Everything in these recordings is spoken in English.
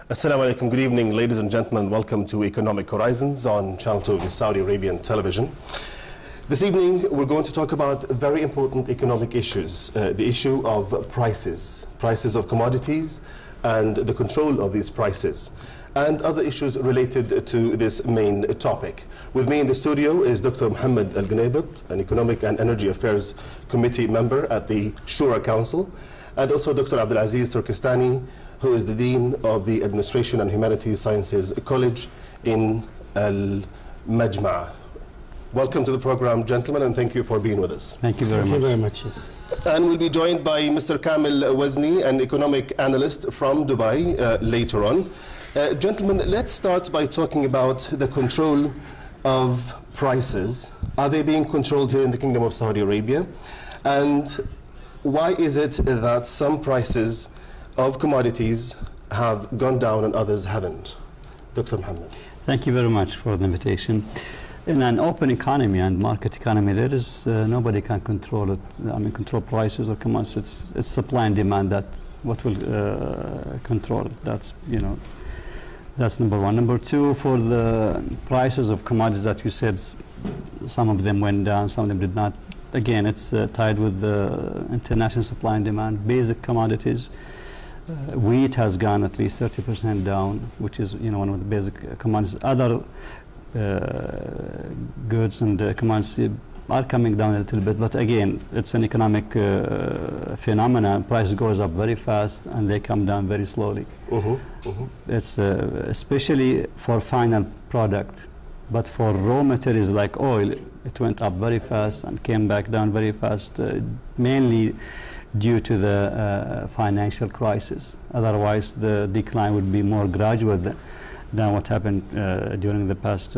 Assalamu alaikum. Good evening, ladies and gentlemen. Welcome to Economic Horizons on Channel 2 of the Saudi Arabian television. This evening, we're going to talk about very important economic issues. The issue of prices of commodities and the control of these prices, and other issues related to this main topic. With me in the studio is Dr. Mohammad Qunaibet, an Economic and Energy Affairs Committee member at the Shura Council, and also Dr. Abdulaziz Turkestani, who is the Dean of the Administration and Humanities Sciences College in Al-Majma'. Welcome to the program, gentlemen, and thank you for being with us. Thank you very much. Yes. And we'll be joined by Mr. Kamil Wazni, an economic analyst from Dubai, later on. Gentlemen, let's start by talking about the control of prices. Are they being controlled here in the Kingdom of Saudi Arabia? And why is it that some prices of commodities have gone down and others haven't? Dr. Mohammed. Thank you very much for the invitation. In an open economy and market economy, there is nobody can control it. Control prices or commodities. It's supply and demand that what will control it. That's that's number one. Number two, for the prices of commodities that you said, some of them went down, some of them did not. Again, it's tied with the international supply and demand. Basic commodities. Wheat has gone at least 30% down, which is one of the basic commodities. Other goods and commodities are coming down a little bit, but again, it's an economic phenomenon. Price goes up very fast and they come down very slowly. It's especially for final product, but for raw materials like oil, it went up very fast and came back down very fast, mainly due to the financial crisis. Otherwise, the decline would be more gradual than what happened during the past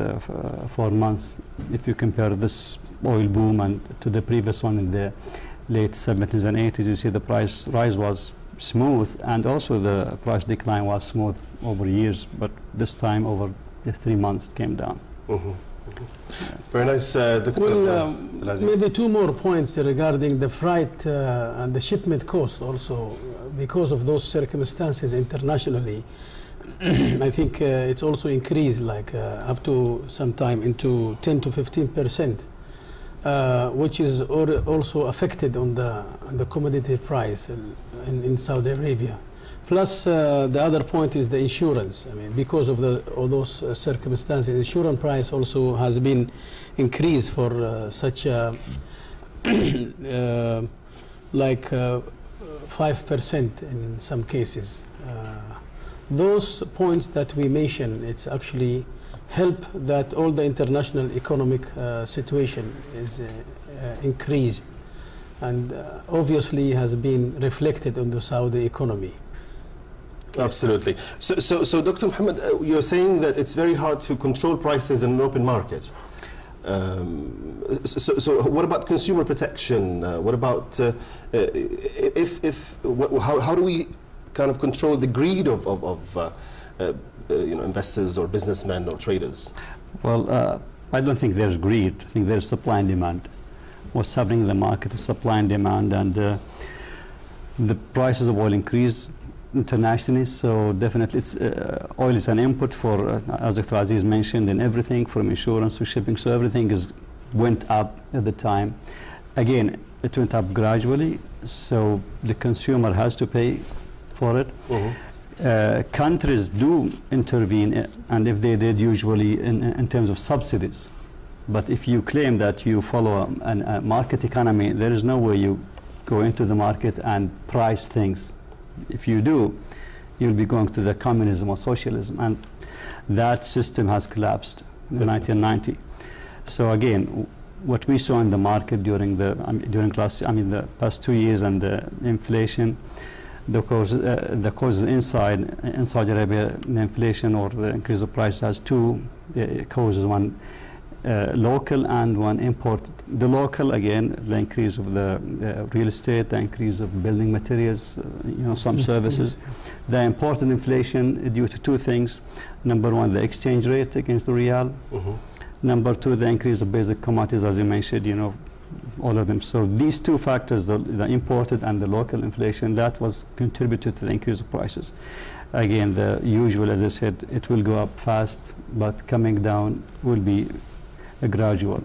4 months. If you compare this oil boom and to the previous one in the late 70s and 80s, you see the price rise was smooth, and also the price decline was smooth over years, but this time over 3 months it came down. Very nice, Dr. Well, maybe 2 more points regarding the freight and the shipment cost also. Because of those circumstances internationally, I think it's also increased up to sometime into 10 to 15%, which is also affected on the commodity price in Saudi Arabia. Plus, the other point is the insurance. Because of all those circumstances, insurance price also has been increased for such 5% in some cases. Those points that we mentioned, it's actually help that all the international economic situation is increased, and obviously has been reflected on the Saudi economy. Absolutely. So Dr. Mohammed, you're saying that it's very hard to control prices in an open market. So what about consumer protection? What about how do we kind of control the greed of investors or businessmen or traders? Well, I don't think there's greed. I think there's supply and demand. What's happening in the market is supply and demand, and the prices of oil increase internationally, so definitely oil is an input for, as Dr. Aziz mentioned, in everything from insurance to shipping, so everything went up at the time. Again, it went up gradually, so the consumer has to pay for it. Countries do intervene, and if they did, usually in terms of subsidies. But if you claim that you follow a market economy, there is no way you go into the market and price things. If you do, you'll be going to the communism or socialism, and that system has collapsed in 1990. So again, what we saw in the market during the past 2 years, and the inflation, the causes in Saudi Arabia, the inflation or the increase of price has 2 causes: one local and one imported. The local, again, the increase of the real estate, the increase of building materials, some services. The imported inflation due to 2 things: number one, the exchange rate against the real. Number 2, the increase of basic commodities, as you mentioned, all of them. So these two factors, the imported and the local inflation, that was contributed to the increase of prices. Again, the usual, as I said, it will go up fast, but coming down will be a gradual.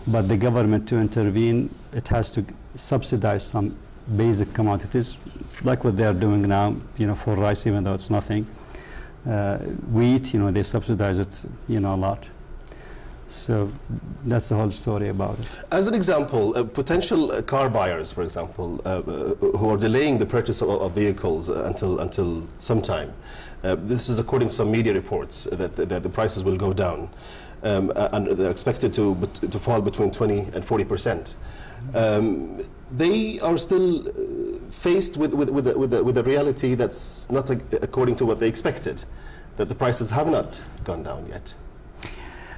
But the government to intervene, it has to subsidize some basic commodities, like what they are doing now, for rice, even though it's nothing. Wheat, they subsidize it, a lot. So that's the whole story about it. As an example, potential car buyers, for example, who are delaying the purchase of vehicles until sometime. This is according to some media reports that the prices will go down, and they're expected to fall between 20 and 40%. They are still faced with a reality that's not according to what they expected, that the prices have not gone down yet.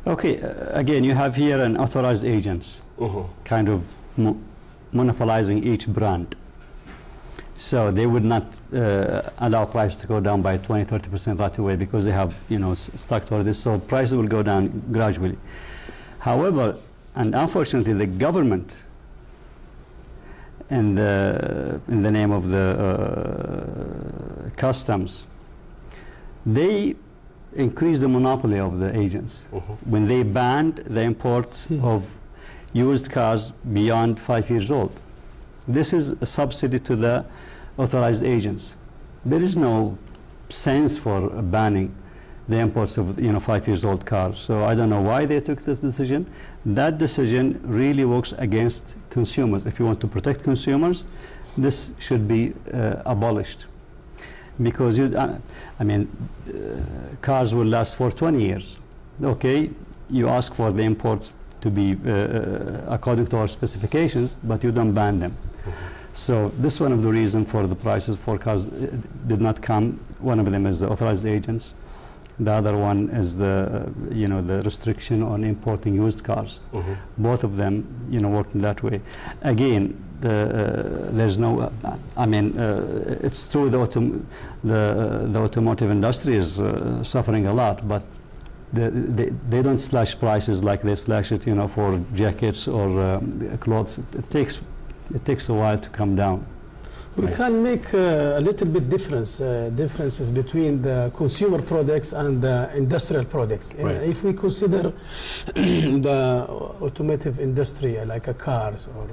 Okay, again, you have here an authorized agents, kind of monopolizing each brand. So they would not allow price to go down by 20–30% right away, because they have, stocked already. So prices will go down gradually. However, and unfortunately, the government, in the name of the customs, they increase the monopoly of the agents when they banned the import of used cars beyond 5 years old. This is a subsidy to the authorized agents. There is no sense for banning the imports of 5 years old cars. So I don't know why they took this decision. That decision really works against consumers. If you want to protect consumers, this should be abolished. Because cars will last for 20 years. Okay, you ask for the imports to be according to our specifications, but you don't ban them. So this is one of the reasons for the prices for cars did not come. One of them is the authorized agents. The other one is the the restriction on importing used cars. Both of them work in that way. Again, there's no. It's true the automotive industry is suffering a lot, but they don't slash prices like they slash it for jackets or clothes. It takes a while to come down. We can make a little bit differences between the consumer products and the industrial products. Right. If we consider the automotive industry like cars, or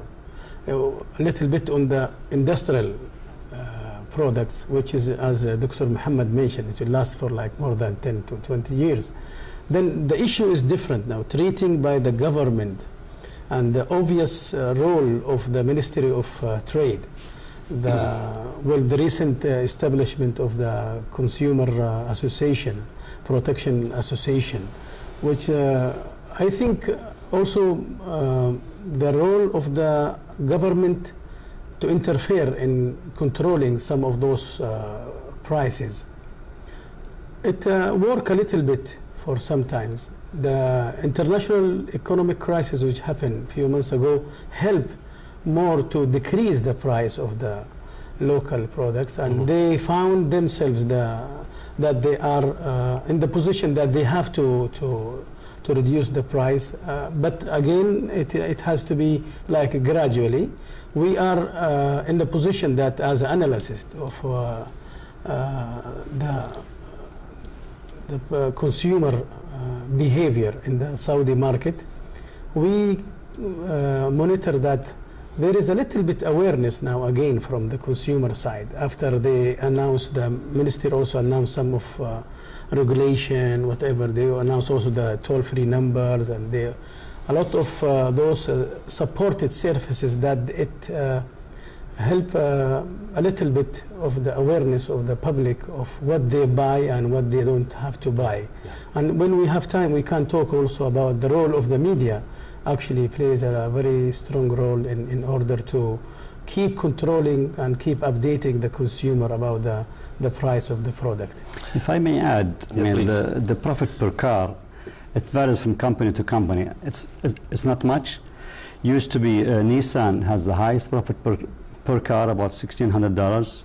a little bit on the industrial products, which is, as Dr. Mohammad mentioned, it will last for like more than 10 to 20 years, then the issue is different now, treating by the government and the obvious role of the Ministry of Trade. The recent establishment of the Consumer Association, Protection Association, which I think also the role of the government to interfere in controlling some of those prices. It worked a little bit for sometimes. The international economic crisis which happened a few months ago helped more to decrease the price of the local products, and they found themselves that they are in the position that they have to reduce the price. But again, it has to be like gradually. We are in the position that as analysts of the consumer behavior in the Saudi market, we monitor that there is a little bit awareness now again from the consumer side. After they announced, the ministry also announced some of regulation, whatever, they announced also the toll-free numbers, and a lot of those supported services that it help a little bit of the awareness of the public of what they buy and what they don't have to buy. And when we have time, we can talk also about the role of the media. Actually plays a very strong role in order to keep controlling and keep updating the consumer about the price of the product. If I may add, the profit per car, it varies from company to company. It's not much. Used to be Nissan has the highest profit per car, about $1,600,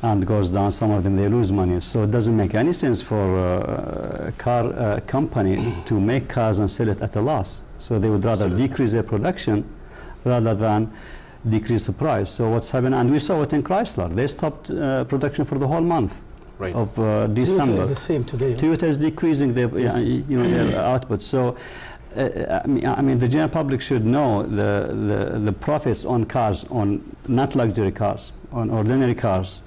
and goes down. Some of them they lose money. So it doesn't make any sense for a car company to make cars and sell it at a loss. So they would rather decrease their production rather than decrease the price. So what's happening, and we saw it in Chrysler, they stopped production for the whole month of December. Toyota is the same today. Toyota is decreasing their, their output. So I mean, the general public should know the profits on cars, on not luxury cars, on ordinary cars,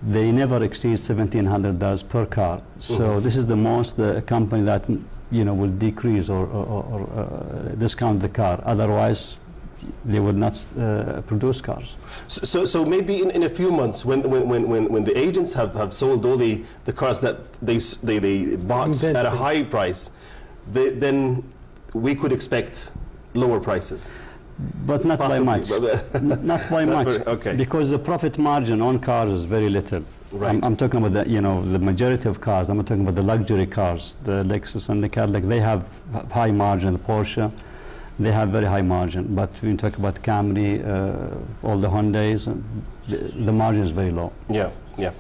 they never exceed $1,700 per car. So this is the most the company that will decrease or discount the car. Otherwise, they would not produce cars. So maybe in a few months, when the agents have sold all the cars that they bought at a high price, then we could expect lower prices. But not Possibly, by much. Not by much. Okay. Because the profit margin on cars is very little. Right. I'm talking about the majority of cars. I'm talking about the luxury cars, the Lexus and the Cadillac. They have high margin. The Porsche, they have very high margin. But when you talk about Camry, all the Hyundais, the margin is very low. Yeah. Yeah.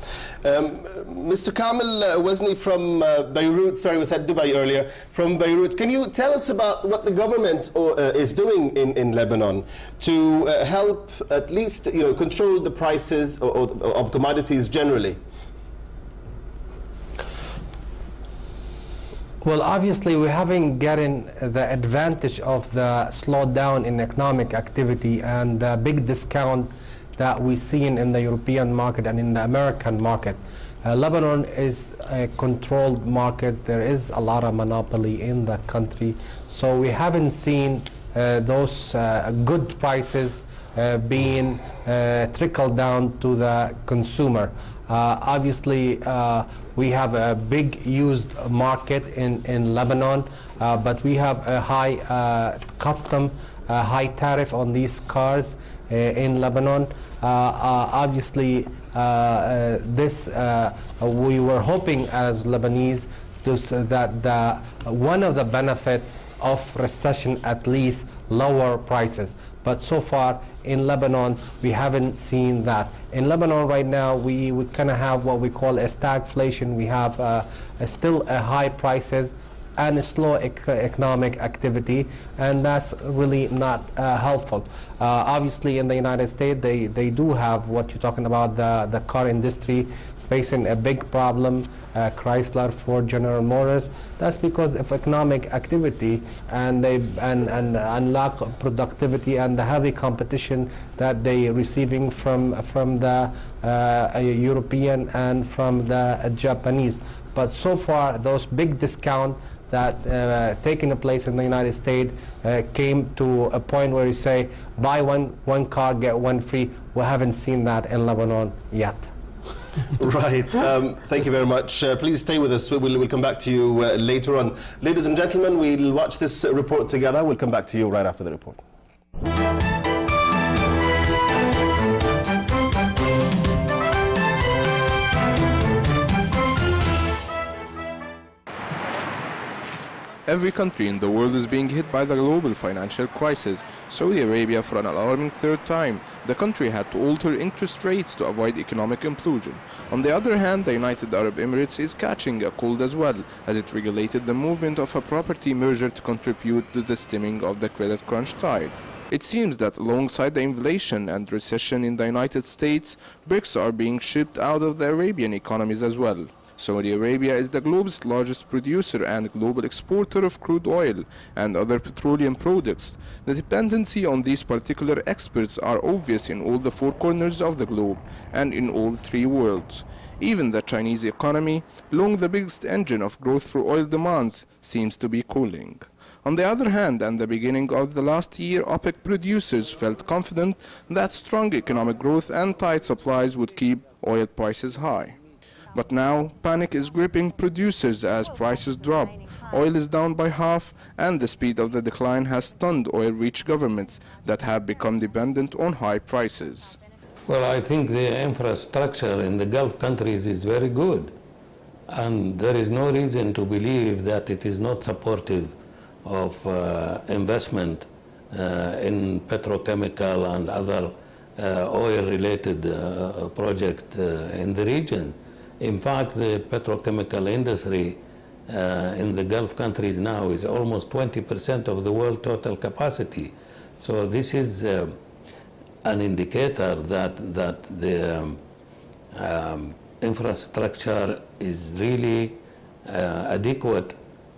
Mr. Kamel Wazni from Beirut, sorry, we said Dubai earlier, from Beirut, can you tell us about what the government is doing in Lebanon to help at least control the prices of commodities generally? Well, obviously, we haven't gotten the advantage of the slowdown in economic activity and the big discount that we've seen in the European market and in the American market. Lebanon is a controlled market. There is a lot of monopoly in the country. So we haven't seen those good prices being trickled down to the consumer. Obviously, we have a big used market in Lebanon, but we have a high custom, high tariff on these cars in Lebanon. Obviously, this we were hoping as Lebanese that one of the benefits of recession, at least lower prices. But so far in Lebanon, we haven't seen that. In Lebanon right now, we kind of have what we call a stagflation. We have still high prices and a slow economic activity, and that's really not helpful. Obviously, in the United States, they do have what you're talking about, the car industry facing a big problem, Chrysler, Ford, General Motors. That's because of economic activity and lack of productivity and the heavy competition that they're receiving from the European and from the Japanese. But so far, those big discounts that taking place in the United States came to a point where you say, buy one car, get one free. We haven't seen that in Lebanon yet. Right. Thank you very much. Please stay with us. We'll come back to you later on. Ladies and gentlemen, we'll watch this report together. We'll come back to you right after the report. Every country in the world is being hit by the global financial crisis. Saudi Arabia, for an alarming third time, the country had to alter interest rates to avoid economic implosion. On the other hand, the United Arab Emirates is catching a cold as well, as it regulated the movement of a property merger to contribute to the stemming of the credit crunch tide. It seems that alongside the inflation and recession in the United States, bricks are being shipped out of the Arabian economies as well. Saudi Arabia is the globe's largest producer and global exporter of crude oil and other petroleum products. The dependency on these particular exports are obvious in all the four corners of the globe and in all three worlds. Even the Chinese economy, long the biggest engine of growth for oil demands, seems to be cooling. On the other hand, at the beginning of the last year, OPEC producers felt confident that strong economic growth and tight supplies would keep oil prices high. But now, panic is gripping producers as prices drop. Oil is down by half, and the speed of the decline has stunned oil-rich governments that have become dependent on high prices. Well, I think the infrastructure in the Gulf countries is very good, and there is no reason to believe that it is not supportive of investment in petrochemical and other oil-related projects in the region. In fact, the petrochemical industry in the Gulf countries now is almost 20% of the world total capacity. So this is an indicator that the infrastructure is really adequate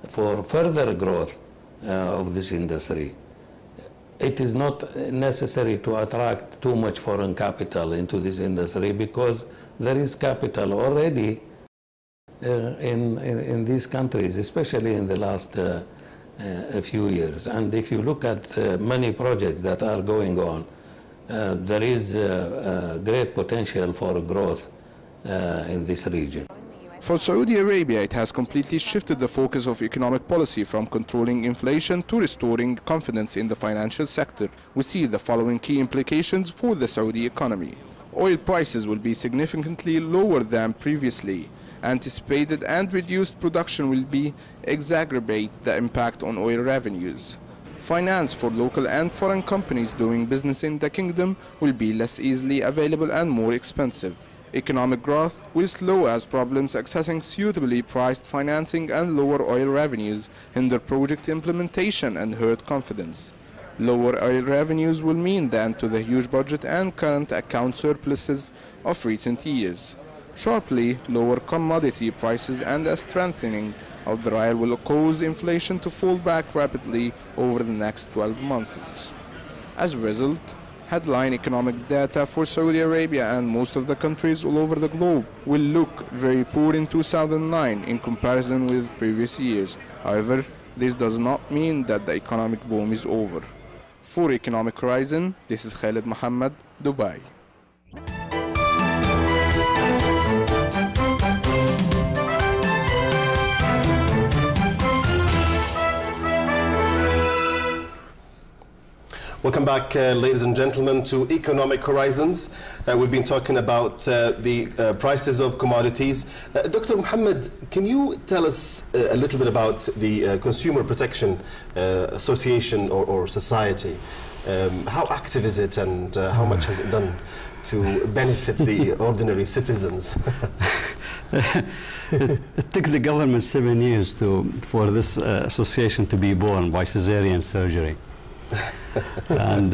for further growth of this industry. It is not necessary to attract too much foreign capital into this industry because there is capital already in these countries, especially in the last a few years. And if you look at many projects that are going on, there is great potential for growth in this region. For Saudi Arabia, it has completely shifted the focus of economic policy from controlling inflation to restoring confidence in the financial sector. We see the following key implications for the Saudi economy. Oil prices will be significantly lower than previously anticipated, and reduced production will exacerbate the impact on oil revenues. Finance for local and foreign companies doing business in the kingdom will be less easily available and more expensive. Economic growth will slow as problems accessing suitably priced financing and lower oil revenues hinder project implementation and hurt confidence. Lower oil revenues will mean the end to the huge budget and current account surpluses of recent years. Sharply lower commodity prices and a strengthening of the rial will cause inflation to fall back rapidly over the next 12 months. As a result, headline economic data for Saudi Arabia and most of the countries all over the globe will look very poor in 2009 in comparison with previous years. However, this does not mean that the economic boom is over. For Economic Horizon, this is Khalid Mohammed, Dubai. Welcome back, ladies and gentlemen, to Economic Horizons. We've been talking about the prices of commodities. Dr. Mohammed, can you tell us a little bit about the Consumer Protection Association or Society? How active is it, and how much has it done to benefit the ordinary citizens? It took the government 7 years for this association to be born by cesarean surgery. And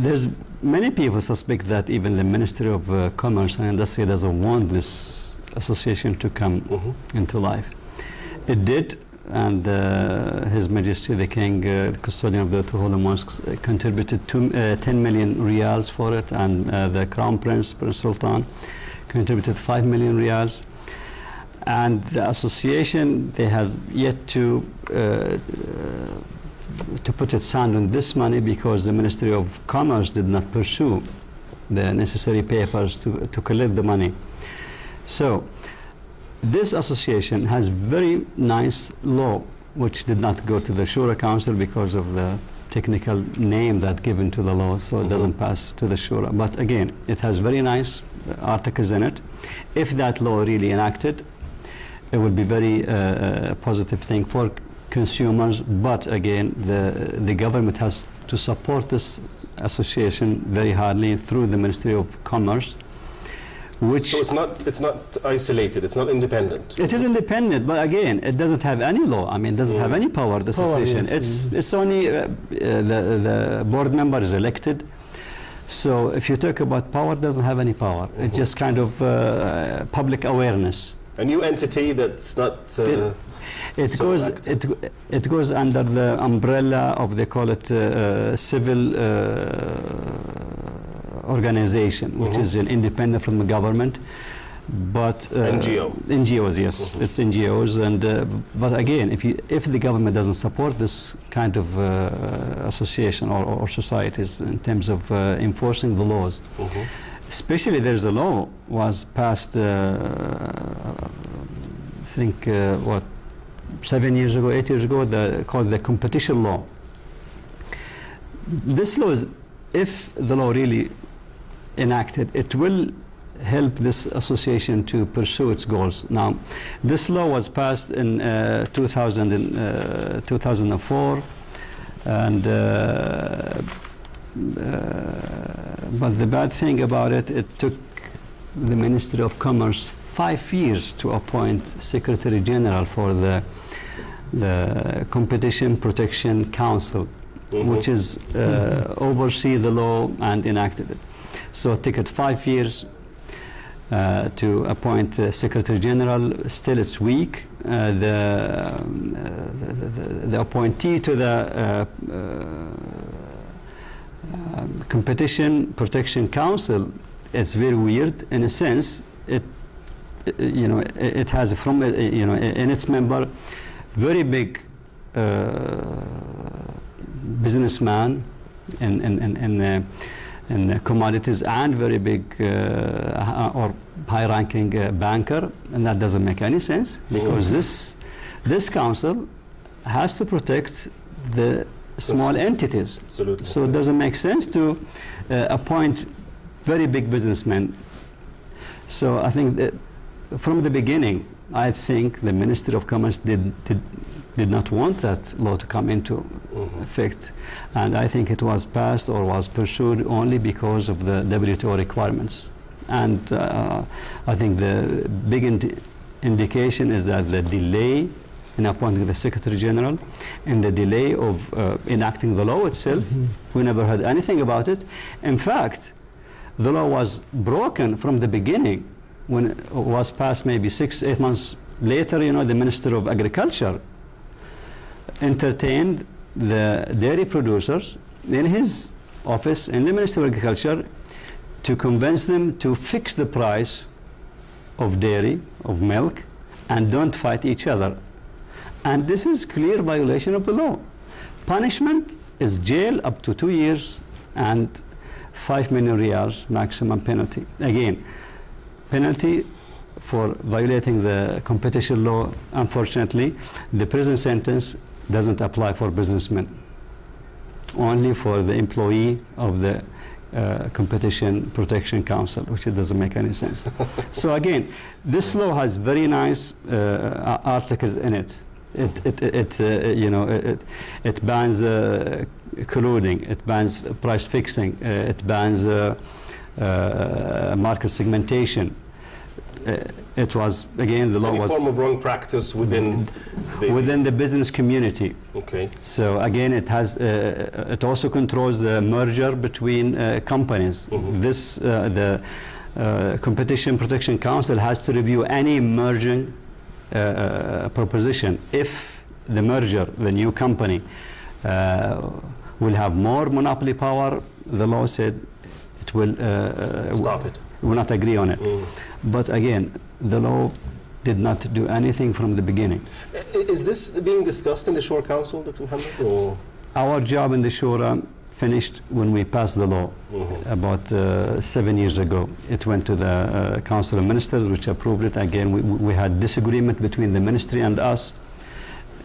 there's many people suspect that even the Ministry of Commerce and Industry doesn't want this association to come into life. It did, and His Majesty the King, the custodian of the two holy mosques, contributed 10 million riyals for it, and the Crown Prince Sultan, contributed 5 million riyals. And the association, they have yet to put its hand on this money because the Ministry of Commerce did not pursue the necessary papers to collect the money. So this association has very nice law which did not go to the Shura Council because of the technical name that given to the law, so it doesn't pass to the Shura. But again, it has very nice articles in it. If that law really enacted, it would be very positive thing for consumers, but again, the government has to support this association very hardly through the Ministry of Commerce, which... So it's not isolated, it's not independent? It is independent, but again, it doesn't have any law. I mean, it doesn't have any power, the association. Yes. It's only the board member is elected. So if you talk about power, it doesn't have any power. It's just kind of public awareness. A new entity that's not... It goes under the umbrella of, they call it civil organization, which is independent from the government. But NGOs, yes, it's NGOs, and but again, if the government doesn't support this kind of association or societies in terms of enforcing the laws, especially there's a law was passed, I think, 7 years ago, 8 years ago, called the competition law. This law is, if the law really enacted, it will help this association to pursue its goals. Now, this law was passed in 2004, and but the bad thing about it, it took the Ministry of Commerce 5 years to appoint Secretary General for the Competition Protection Council. which is oversee the law and enacted it. So it took it 5 years to appoint the Secretary General. Still it's weak. The appointee to the Competition Protection Council, it's very weird in a sense. It has from in its member very big businessman in commodities and very big or high-ranking banker, and that doesn't make any sense because this council has to protect the small entities. Absolutely. So it doesn't make sense to appoint very big businessmen. So I think that from the beginning, I think the Ministry of Commerce did not want that law to come into effect, and I think it was passed or was pursued only because of the WTO requirements. And I think the big indication is that the delay in appointing the Secretary General and the delay of enacting the law itself, we never heard anything about it. In fact, the law was broken from the beginning when it was passed maybe 6-8 months later. The Minister of Agriculture entertained the dairy producers in his office in the Ministry of Agriculture to convince them to fix the price of dairy, of milk, and don't fight each other. And this is clear violation of the law. Punishment is jail up to 2 years and 5 million riyals maximum penalty. Again, penalty for violating the competition law. Unfortunately, the prison sentence doesn't apply for businessmen, only for the employee of the Competition Protection Council, which it doesn't make any sense. So again, this law has very nice articles in it. It bans colluding, it bans price fixing, it bans market segmentation. It was, again, the law was... Any form of wrong practice within the business community. Okay. So again, it has, it also controls the merger between companies. The Competition Protection Council has to review any merging proposition. If the merger, the new company, will have more monopoly power, the law said it will... Stop it. Will not agree on it. But again, the law did not do anything from the beginning. Is this being discussed in the Shura Council, Dr. Mohammed? Or? Our job in the Shura finished when we passed the law about 7 years ago. It went to the Council of Ministers, which approved it. Again, we had disagreement between the ministry and us.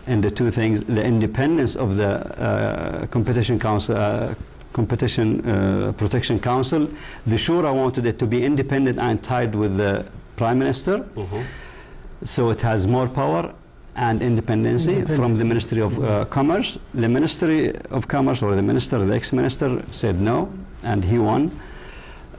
And the two things, the independence of the Competition Council, Competition Protection Council, the Shura wanted it to be independent and tied with the Prime Minister. So it has more power and independency from the Ministry of Commerce. The Ministry of Commerce, or the Minister, the ex-Minister, said no, and he won.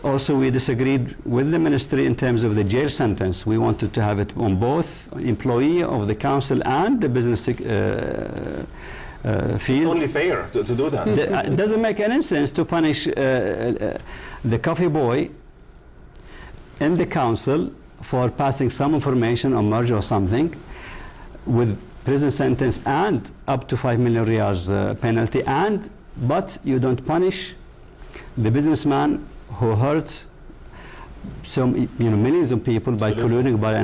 Also, we disagreed with the Ministry in terms of the jail sentence. We wanted to have it on both employee of the Council and the business field. It's only fair to do that. It doesn't make any sense to punish the coffee boy in the council for passing some information on merger or something with prison sentence and up to 5 million riyals penalty, but you don't punish the businessman who hurt some millions of people by colluding, by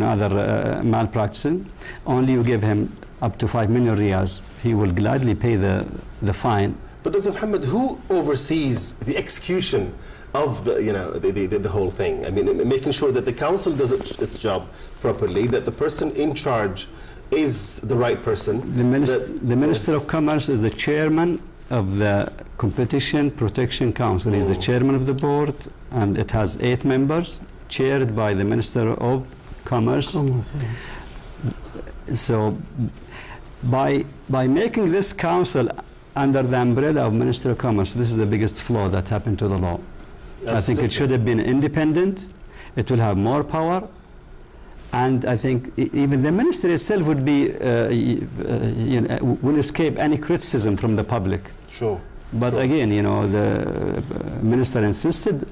other malpracticing. Only you give him up to 5 million riyals. He will gladly pay the fine. But Dr. Mohammed, who oversees the execution of the whole thing? I mean, making sure that the council does its job properly, that the person in charge is the right person. The Minister of Commerce is the chairman of the Competition Protection Council. He's the chairman of the board, and it has 8 members, chaired by the Minister of Commerce. So by making this council under the umbrella of Minister of Commerce, this is the biggest flaw that happened to the law. Absolutely. I think it should have been independent. It will have more power, And I think even the ministry itself would be, will escape any criticism from the public. Sure. But sure. again, the minister insisted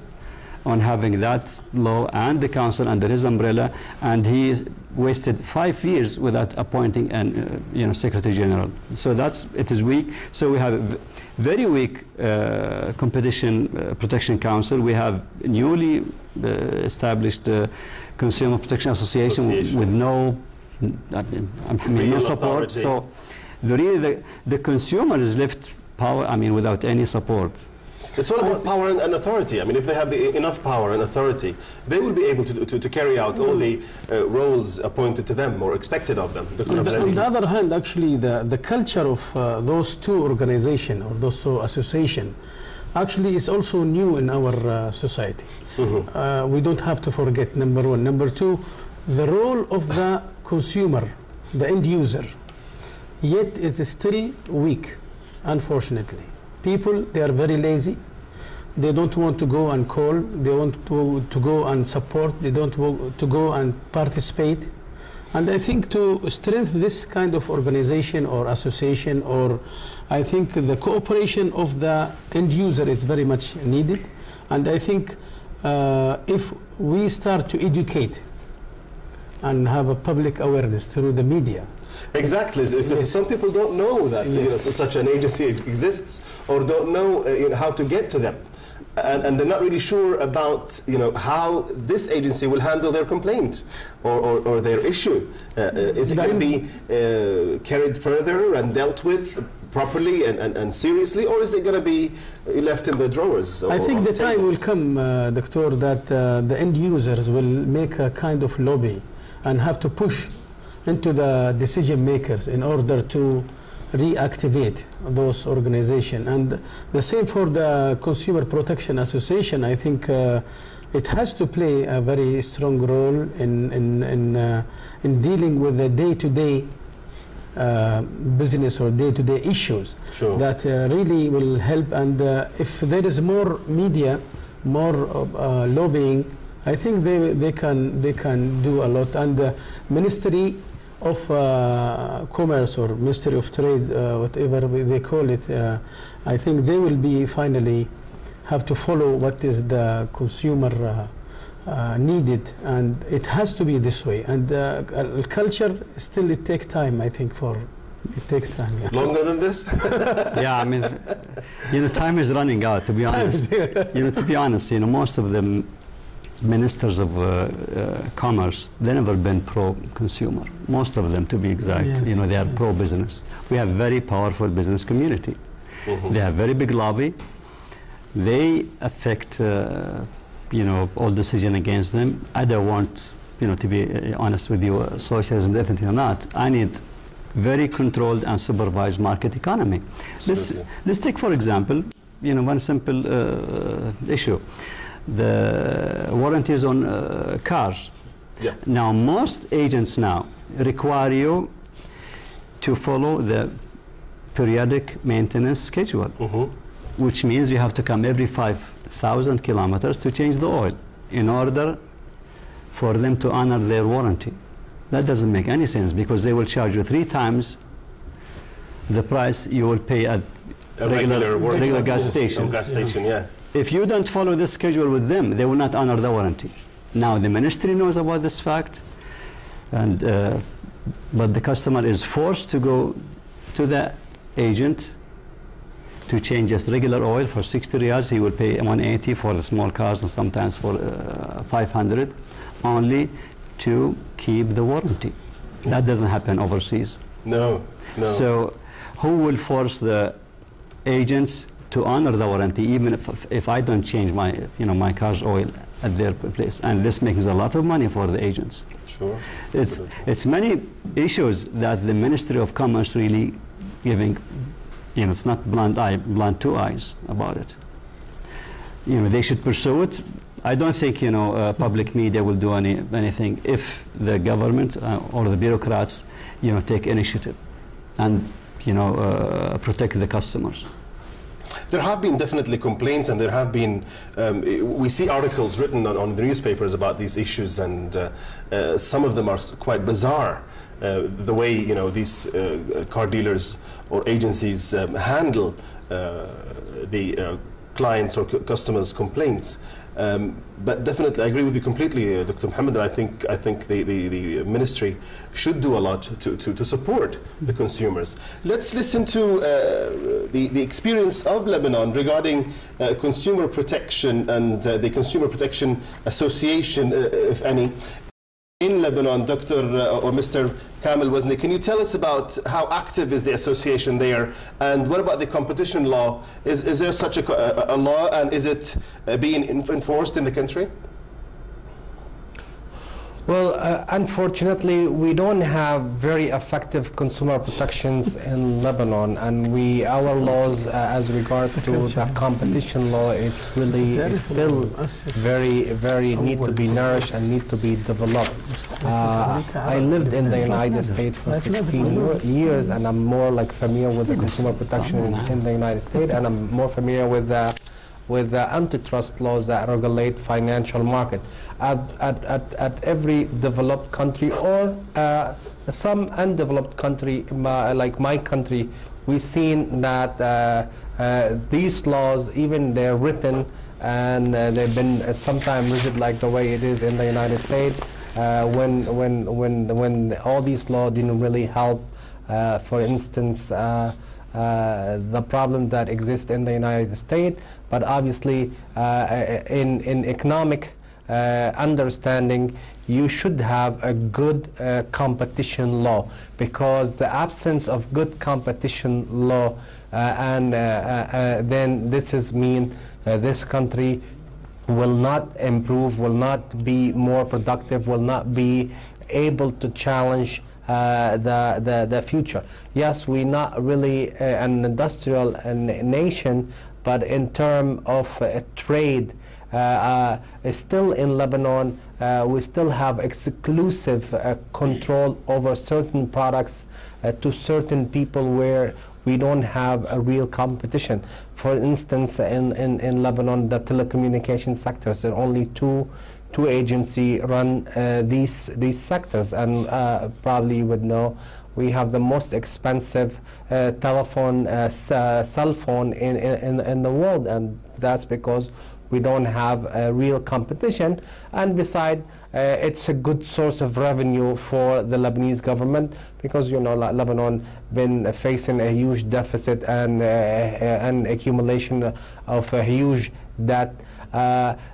on having that law and the council under his umbrella, and he wasted 5 years without appointing an Secretary General. So it is weak. So we have a very weak Competition Protection Council. We have newly established Consumer Protection Association with no, no support. Authority. So the consumer is left without any support. It's all about power and authority. I mean, if they have enough power and authority, they will be able to carry out all the roles appointed to them or expected of them. On the other hand, actually, the culture of those two organizations or those two associations actually is also new in our society. Mm-hmm. We don't have to forget, number one. Number two, the role of the consumer, the end user, yet is still weak, unfortunately. People, they are very lazy. They don't want to go and call. They want to go and support. They don't want to go and participate. And I think to strengthen this kind of organization or association, or I think the cooperation of the end user is very much needed. And I think if we start to educate and have a public awareness through the media. Exactly, because yes. Some people don't know that yes. Such an agency exists, or don't know how to get to them, and they're not really sure about how this agency will handle their complaint or their issue. Is it going to be carried further and dealt with properly and seriously, or is it going to be left in the drawers? I think the time will come, Doctor, that the end users will make a kind of lobby and have to push into the decision makers in order to reactivate those organizations. And the same for the Consumer Protection Association. I think it has to play a very strong role in dealing with the day-to-day business or day-to-day issues. Sure. That really will help. And if there is more media, more lobbying, I think they can do a lot. And the Ministry of Commerce or Ministry of Trade, whatever they call it, I think they will be finally have to follow what is the consumer needed, and it has to be this way. And culture still it takes time. I think it takes time. Yeah. Longer than this? Yeah, I mean, time is running out. To be honest, to be honest, most of them. Ministers of commerce, they've never been pro-consumer. Most of them, to be exact, yes, they are pro-business. We have very powerful business community. Mm-hmm. They have very big lobby. They affect, all decision against them. I don't want, to be honest with you, socialism definitely not. I need very controlled and supervised market economy. Let's take, for example, one simple issue. The warranties on cars. Yeah. Now, most agents now require you to follow the periodic maintenance schedule, mm-hmm. which means you have to come every 5,000 kilometers to change the oil in order for them to honor their warranty. That doesn't make any sense, because they will charge you 3 times the price you will pay at a regular gas station. Gas station, yeah. If you don't follow this schedule with them, they will not honor the warranty. Now, the ministry knows about this fact, and but the customer is forced to go to the agent to change just regular oil for 60 riyals. He will pay 180 for the small cars, and sometimes for 500, only to keep the warranty. That doesn't happen overseas. No. So, who will force the agents to honor the warranty, even if I don't change my car's oil at their place? And this makes a lot of money for the agents. Sure. It's many issues that the Ministry of Commerce really giving, it's not blind two eyes about it. They should pursue it. I don't think public media will do anything if the government or the bureaucrats take initiative and protect the customers. there have been definitely complaints, and there have been, we see articles written on the newspapers about these issues, and some of them are quite bizarre. The way, you know, these car dealers or agencies handle the clients or customers' complaints. But definitely, I agree with you completely, Dr. Mohammed. I think the ministry should do a lot to support the consumers. Let's listen to the experience of Lebanon regarding consumer protection and the Consumer Protection Association, if any, in Lebanon. Dr. or Mr. Kamel Wazni, can you tell us about how active is the association there, and what about the competition law? Is there such a law, and is it being enforced in the country? Well, unfortunately, we don't have very effective consumer protections in Lebanon, and our laws as regards to the competition law is really still very need to be nourished and need to be developed. I lived in the United States for 16 years, and I'm more like familiar with the consumer protection in the United States, and I'm more familiar with the antitrust laws that regulate financial market. At every developed country or some undeveloped country, like my country, we've seen that these laws, even they're written and they've been sometimes rigid, like the way it is in the United States, when all these laws didn't really help. For instance, the problem that exists in the United States, but obviously in economic understanding, you should have a good competition law, because the absence of good competition law then this is mean this country will not improve, will not be more productive, will not be able to challenge the future. Yes, we're not really an industrial nation, but in terms of trade, still in Lebanon, we still have exclusive control over certain products to certain people where we don't have a real competition. For instance, in Lebanon, the telecommunication sectors, there are only two agencies run these sectors, and probably you would know we have the most expensive cell phone in the world, and that's because we don't have a real competition. And besides, it's a good source of revenue for the Lebanese government, because you know Lebanon been facing a huge deficit and an accumulation of a huge debt.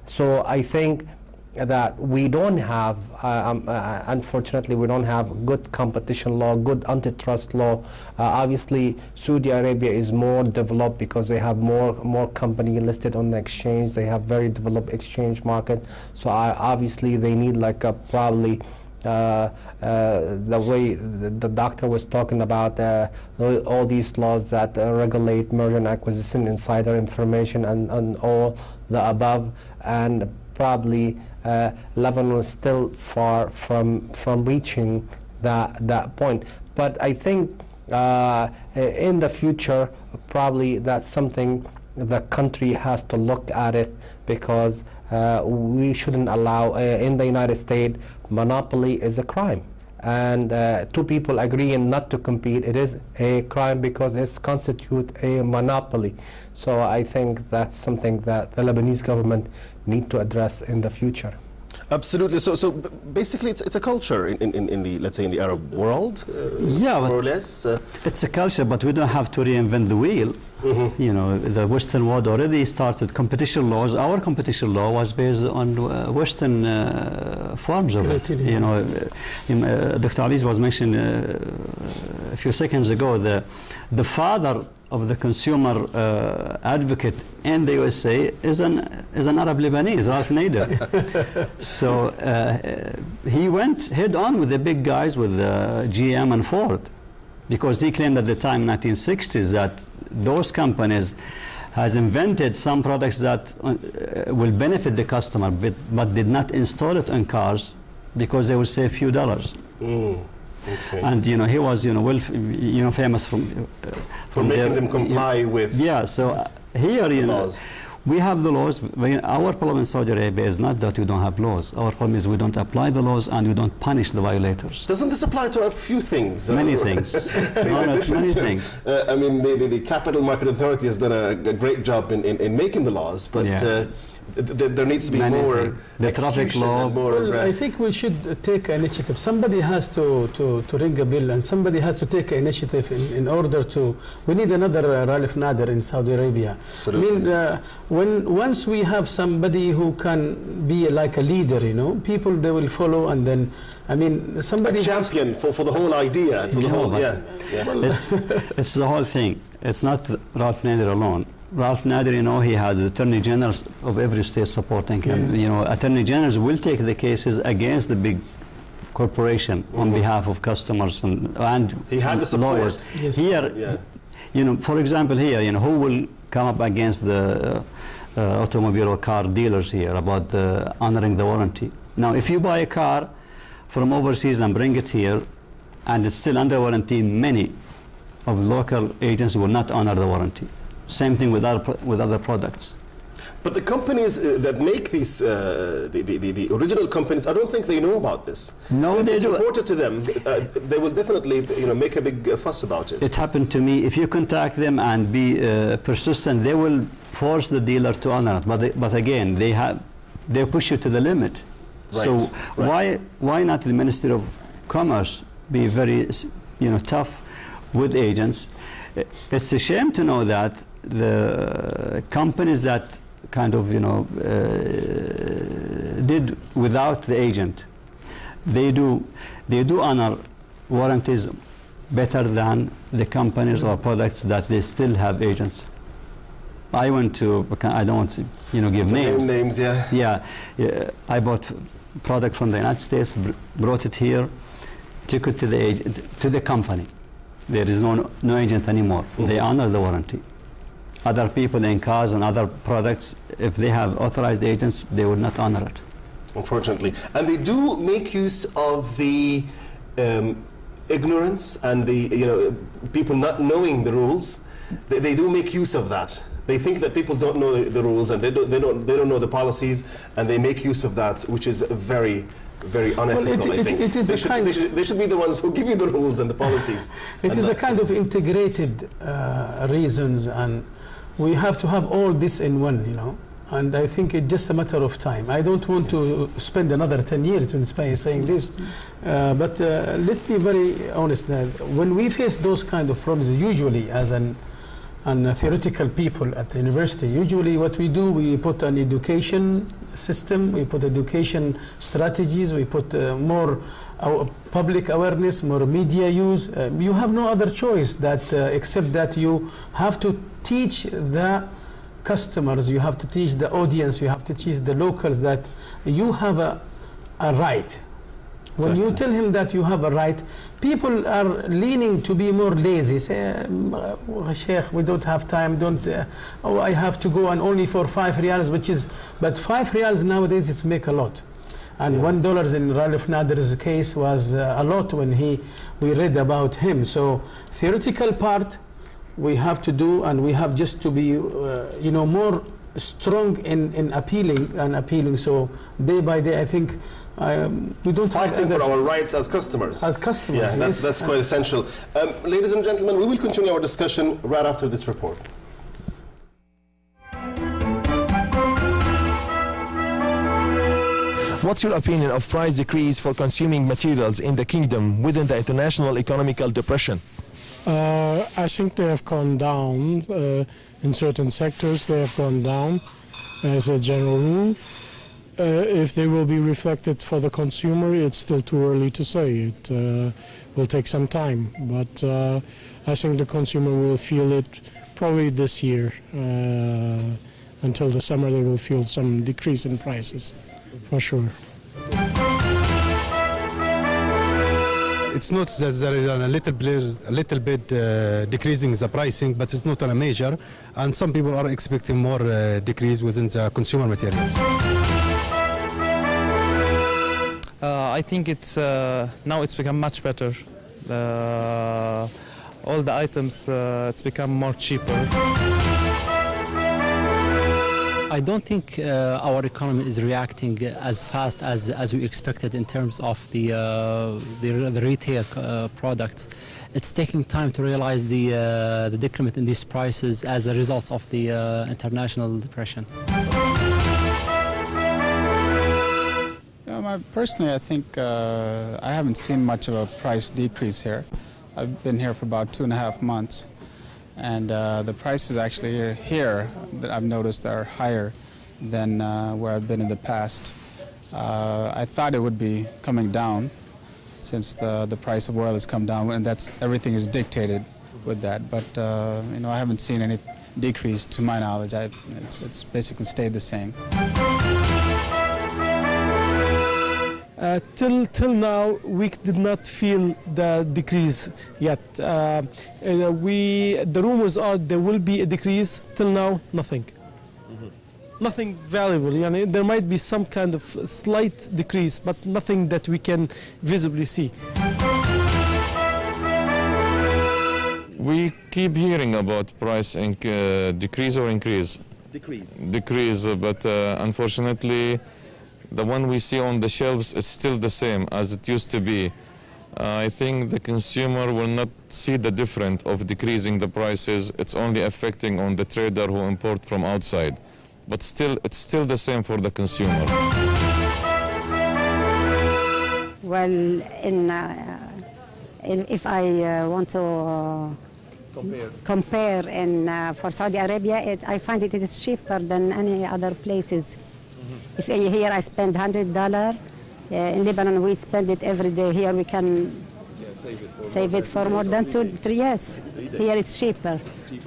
So I think that we don't have, unfortunately, we don't have good competition law, good antitrust law. Obviously, Saudi Arabia is more developed because they have more company listed on the exchange. They have very developed exchange market. So obviously, they need like a probably the way the doctor was talking about all these laws that regulate merger and acquisition, insider information, and all the above, and probably Lebanon is still far from reaching that point. But I think in the future, probably that's something the country has to look at it, because we shouldn't allow, in the United States, monopoly is a crime. And two people agreeing not to compete, it is a crime because it constitutes a monopoly. So I think that's something that the Lebanese government need to address in the future. Absolutely. So basically, it's a culture in the, let's say, in the Arab world, yeah, more or less. It's a culture, but we don't have to reinvent the wheel. Mm-hmm. You know, the Western world already started competition laws. Our competition law was based on Western forms of it. You know, Dr. Aziz was mentioning a few seconds ago, the father of the consumer advocate in the USA is an Arab Lebanese, Ralph Nader. So he went head on with the big guys, with GM and Ford, because he claimed at the time, 1960s, that those companies has invented some products that will benefit the customer, but did not install it on cars because they will save a few dollars. Okay. And he was famous for making them comply with So here laws. We have the laws. Our problem in Saudi Arabia is not that we don't have laws. Our problem is we don't apply the laws and we don't punish the violators. Doesn't this apply to a few things? Many things. Many things. I mean, the Capital Market Authority has done a great job in making the laws, but there needs to be more the traffic law. Well, I think we should take initiative. Somebody has to ring a bell, and somebody has to take initiative in order to. We need another Ralph Nader in Saudi Arabia. Absolutely. I mean, once we have somebody who can be like a leader, people they will follow, and then somebody a champion for the whole idea, for the whole Well, it's the whole thing. It's not Ralph Nader alone. Ralph Nader, he had the attorney generals of every state supporting him. Yes. Attorney generals will take the cases against the big corporation on behalf of customers and he had the support. Lawyers. Yes. Here, for example, here, who will come up against the automobile or car dealers here about honoring the warranty? Now, if you buy a car from overseas and bring it here, and it's still under warranty, many of local agents will not honor the warranty. Same thing with other products. But the companies that make these, the original companies, I don't think they know about this. No, if they it's do. reported to them, they will definitely make a big fuss about it. It happened to me. If you contact them and be persistent, they will force the dealer to honor it. But again, they push you to the limit. Right. So why not the Ministry of Commerce be very tough with agents? It's a shame to know that the companies that kind of did without the agent, they do honor warranties better than the companies or products that they still have agents. I went to, I don't want to give names. Names, Yeah, I bought product from the United States, brought it here, took it to the agent, to the company. There is no agent anymore. They honor the warranty. Other people in cars and other products, if they have authorized agents, they would not honor it. Unfortunately. And they do make use of the ignorance and the people not knowing the rules. They do make use of that. They think that people don't know the rules and they don't know the policies, and they make use of that, which is very unethical. I think they should be the ones who give you the rules and the policies. It is a kind of integrated reasons, and we have to have all this in one, and I think it's just a matter of time. I don't want to spend another 10 years in Spain saying this, but let's be very honest now. When we face those kind of problems, usually as an theoretical people at the university, usually what we do, we put an education system, we put education strategies, we put more public awareness, more media use. You have no other choice except that you have to teach the customers, you have to teach the audience, you have to teach the locals that you have a right. When you tell him that you have a right, people are leaning to be more lazy. Say, Sheikh, we don't have time, I have to go and only for 5 riyals, but 5 riyals nowadays is make a lot. And $1 in Ralph Nader's case was a lot when we read about him. So theoretical part we have to do, and we have just to be, more strong in appealing. So day by day, I think, we don't fighting for our rights as customers. Yeah, that's quite essential. Ladies and gentlemen, we will continue our discussion right after this report. What's your opinion of price decrease for consuming materials in the kingdom within the international economical depression? I think they have gone down in certain sectors. They have gone down as a general rule. If they will be reflected for the consumer, it's still too early to say. It will take some time, but I think the consumer will feel it probably this year. Until the summer, they will feel some decrease in prices, for sure. It's not that there is a little bit decreasing the pricing, but it's not on a major, and some people are expecting more decrease within the consumer materials. I think it's now it's become much better. All the items, it's become more cheaper. I don't think our economy is reacting as fast as we expected in terms of the retail products. It's taking time to realize the decrement in these prices as a result of the international depression. Personally, I think I haven't seen much of a price decrease here. I've been here for about 2.5 months. And the prices actually here that I've noticed are higher than where I've been in the past. I thought it would be coming down since the price of oil has come down, and everything is dictated with that. But you know, I haven't seen any decrease to my knowledge. It's basically stayed the same. Till now, we did not feel the decrease yet. The rumors are there will be a decrease. Till now, nothing. Nothing valuable. There might be some kind of slight decrease, but nothing that we can visibly see. We keep hearing about price decrease or increase? Decrease. Decrease, but unfortunately, the one we see on the shelves is still the same as it used to be. I think the consumer will not see the difference of decreasing the prices. It's only affecting on the trader who import from outside. But still, it's still the same for the consumer. Well, if I want to compare for Saudi Arabia, I find it is cheaper than any other places. If here I spend $100, in Lebanon we spend it every day. Here we can save it for more than 2-3 years. Here it's cheaper.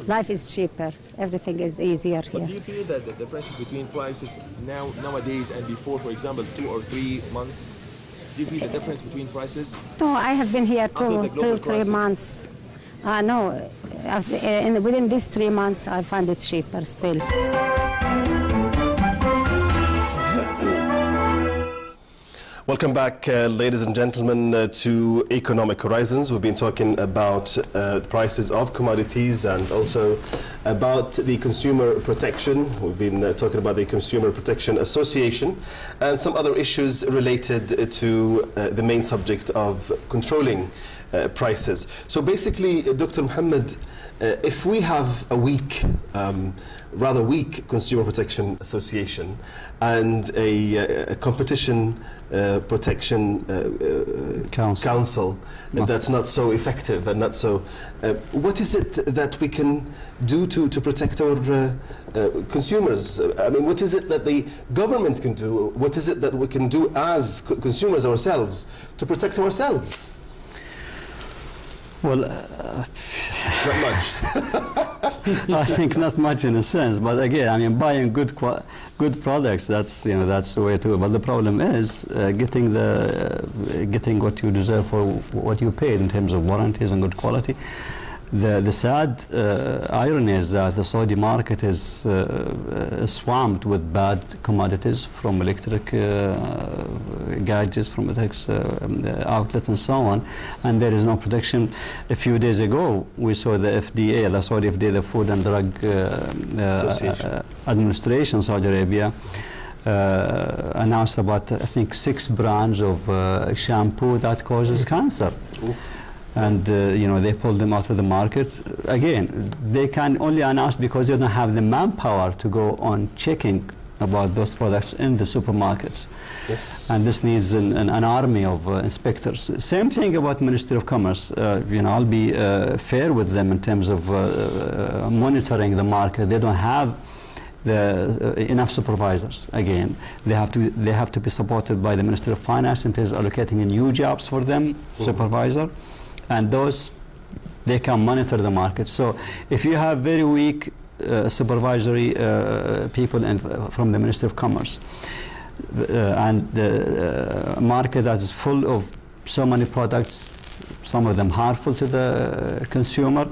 Life is cheaper. Everything is easier here. But do you feel that the difference between prices nowadays and before, for example, 2 or 3 months? Do you feel the difference between prices? No, I have been here 2-3 months. No, within these 3 months I find it cheaper still. Welcome back, ladies and gentlemen, to Economic Horizons. We've been talking about prices of commodities and also about the consumer protection. We've been talking about the Consumer Protection Association and some other issues related to the main subject of controlling prices. So basically, Dr. Mohammed, if we have a rather weak Consumer Protection Association and a competition protection council that's not so effective and not so, what is it that we can do to protect our consumers? I mean, what is it that the government can do? What is it that we can do as consumers ourselves to protect ourselves? Well, not much. I think not much in a sense, but again, I mean, buying good products, that's the way to. But the problem is getting what you deserve for what you paid in terms of warranties and good quality. The sad irony is that the Saudi market is swamped with bad commodities, from electric gadgets, from electric outlets and so on, and there is no protection. A few days ago, we saw the FDA, the Saudi FDA, the Food and Drug Administration, Saudi Arabia, announced about, I think, 6 brands of shampoo that causes cancer. And they pulled them out of the market. Again, they can only announce because they don't have the manpower to go on checking about those products in the supermarkets. Yes. And this needs an army of inspectors. Same thing about Ministry of Commerce. I'll be fair with them in terms of monitoring the market. They don't have enough supervisors. Again, they have to be supported by the Ministry of Finance in terms of allocating new jobs for them, supervisor. And those, they can monitor the market. So if you have very weak supervisory people from the Ministry of Commerce and a market that is full of so many products, some of them harmful to the consumer,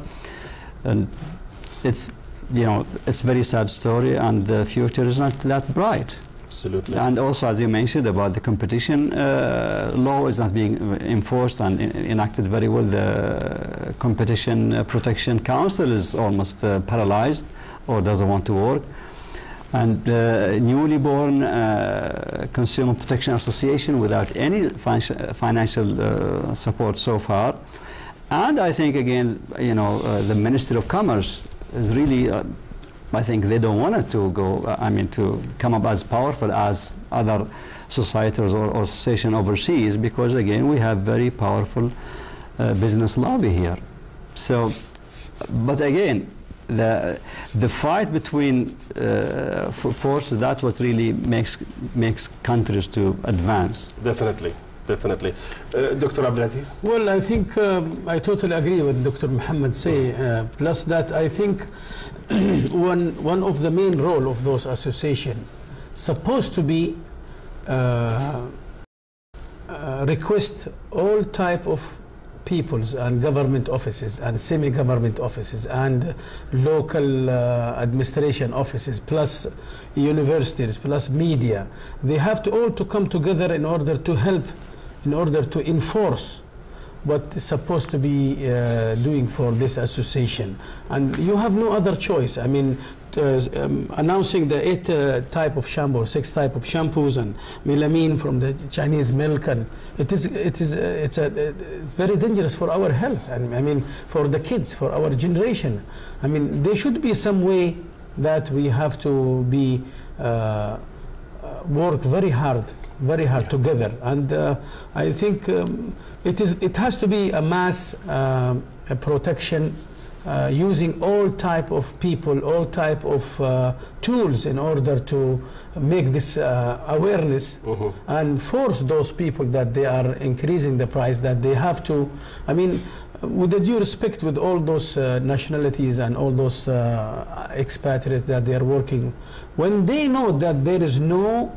and it's a very sad story, and the future is not that bright. Absolutely. And also, as you mentioned about the competition law is not being enforced and enacted very well. The Competition Protection Council is almost paralyzed or doesn't want to work. And newly born Consumer Protection Association without any financial support so far. And I think, again, you know, the Ministry of Commerce is really, I think they don't want it to go, to come up as powerful as other societies or associations overseas, because, again, we have very powerful business lobby here. So, but again, the fight between forces, that's what really makes countries to advance. Definitely. Definitely. Dr. Abdulaziz? Well, I think I totally agree with Dr. Mohammed say. Plus that, I think one of the main role of those associations supposed to be request all type of peoples and government offices and semi-government offices and local administration offices plus universities plus media. They have to all to come together in order to help, in order to enforce what is supposed to be doing for this association. And you have no other choice. I mean, announcing the 8 type of shampoo, 6 type of shampoos and melamine from the Chinese milk, and it's very dangerous for our health, and I mean for the kids, for our generation. I mean, there should be some way that we have to be work very hard together, and I think it has to be a mass protection using all type of people, all type of tools in order to make this awareness and force those people that they are increasing the price, that they have to, I mean, with the due respect with all those nationalities and all those expatriates that they are working, when they know that there is no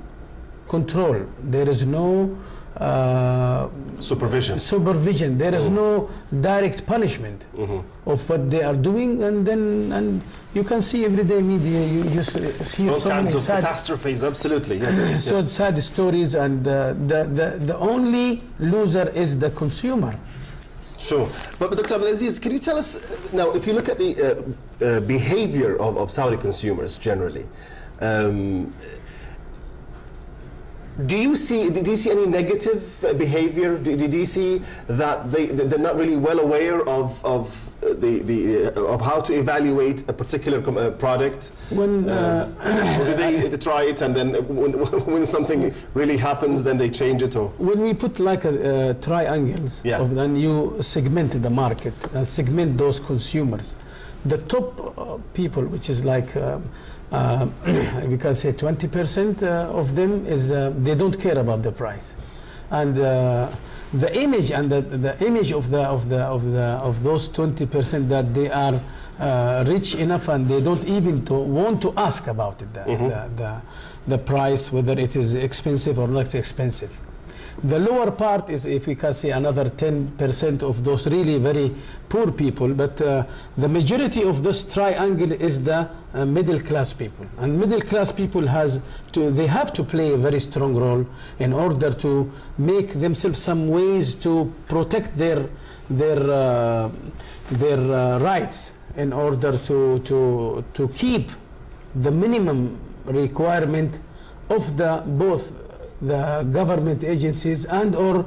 control, there is no supervision, there is no direct punishment of what they are doing, and you can see everyday media, you just hear all so kinds many of sad, catastrophes. Absolutely, yes. so sad stories, and the only loser is the consumer. Sure. But Dr. Abdulaziz, can you tell us, now, if you look at the behavior of Saudi consumers generally, do you see any negative behavior? Do you see that they're not really well aware of how to evaluate a particular product? When or do they try it, and then when something really happens, then they change it? Or when we put like triangles, then you segment the market, segment those consumers. The top people, which is like we can say 20% of them is they don't care about the price, and the image and the image of those 20% that they are rich enough and they don't even want to ask about it, the price, whether it is expensive or not expensive. The lower part is, if we can say, another 10% of those really very poor people, but the majority of this triangle is the middle class people, and middle class people they have to play a very strong role in order to make themselves some ways to protect their rights, in order to keep the minimum requirement of both the government agencies and or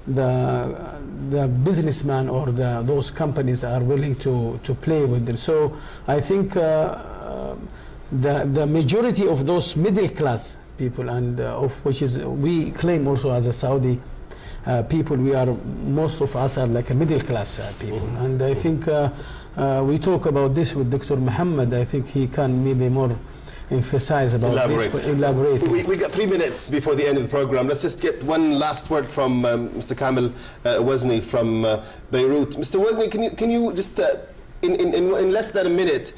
the businessman or those companies are willing to play with them. So I think the majority of those middle class people, and of which is we claim also as a Saudi people, most of us are like a middle class people, and I think we talk about this with Dr. Mohammed. I think he can maybe more emphasize about elaborate. We got 3 minutes before the end of the program. Let's just get one last word from Mr. Kamil Wazni from Beirut. Mr. Wazni, can you just in less than a minute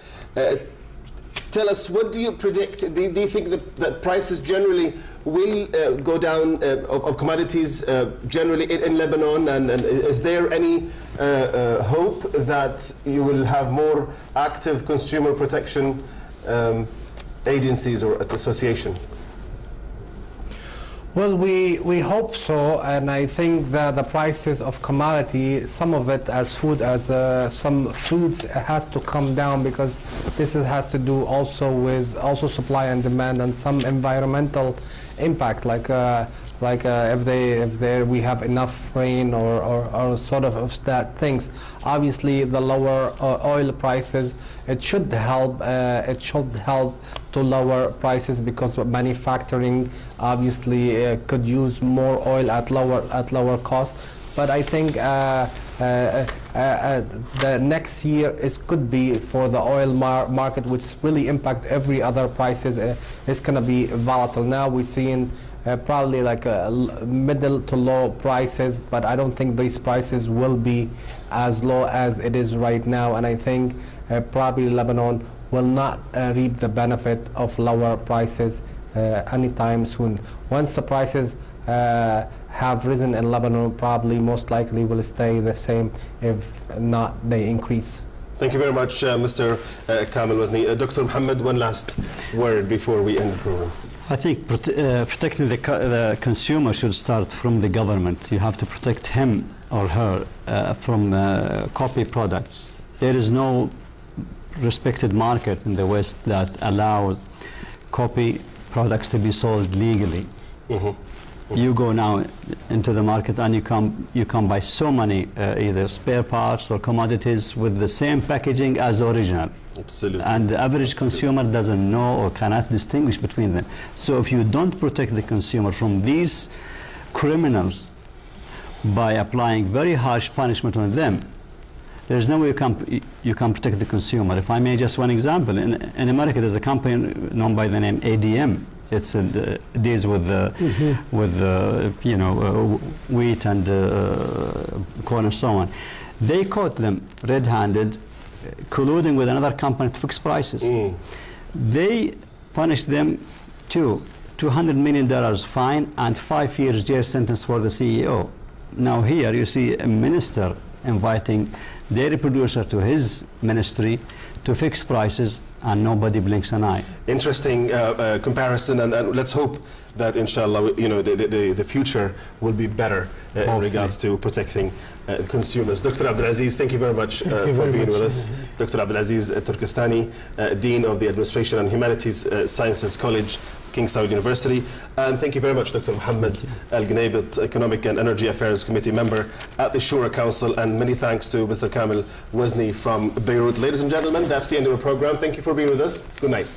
tell us, what do you predict? Do you think that prices generally will go down of commodities generally in Lebanon, and is there any hope that you will have more active consumer protection agencies or association? Well, we hope so, and I think that the prices of commodity, some of it as food, as some foods, has to come down, because this has to do also with supply and demand and some environmental impact, like if we have enough rain or sort of that things. Obviously, the lower oil prices, it should help. It should help to lower prices, because manufacturing obviously could use more oil at lower cost. But I think the next year could be for the oil market, which really impact every other prices. It's going to be volatile. Now we're seeing probably like middle to low prices, but I don't think these prices will be as low as it is right now. And I think probably Lebanon will not reap the benefit of lower prices anytime soon. Once the prices have risen in Lebanon, probably most likely will stay the same, if not they increase. Thank you very much, Mr. Kamel Wazni. Dr. Mohammed, one last word before we end the program. I think protecting the consumer should start from the government. You have to protect him or her from copy products. There is no respected market in the West that allows copy products to be sold legally. You go now into the market and you can buy so many either spare parts or commodities with the same packaging as original. Absolutely. And the average consumer doesn't know or cannot distinguish between them. So if you don't protect the consumer from these criminals by applying very harsh punishment on them, there's no way you can protect the consumer. If I may, just one example. In America, there's a company known by the name ADM. It's deals with you know, wheat and corn and so on. They caught them red-handed, colluding with another company to fix prices. They punished them too. $200 million fine and 5 years jail sentence for the CEO. Now here you see a minister inviting dairy producer to his ministry to fix prices, and nobody blinks an eye. Interesting comparison, and let's hope that inshallah, you know, the future will be better in regards to protecting consumers. Dr. Abdulaziz, thank you very much for being with us. Dr. Abdulaziz Turkestani, Dean of the Administration and Humanities Sciences College, King Saud University. And thank you very much, Dr. Mohammad Qunaibet, Economic and Energy Affairs Committee member at the Shura Council. And many thanks to Mr. Kamel Wazni from Beirut. Ladies and gentlemen, that's the end of our program. Thank you for being with us. Good night.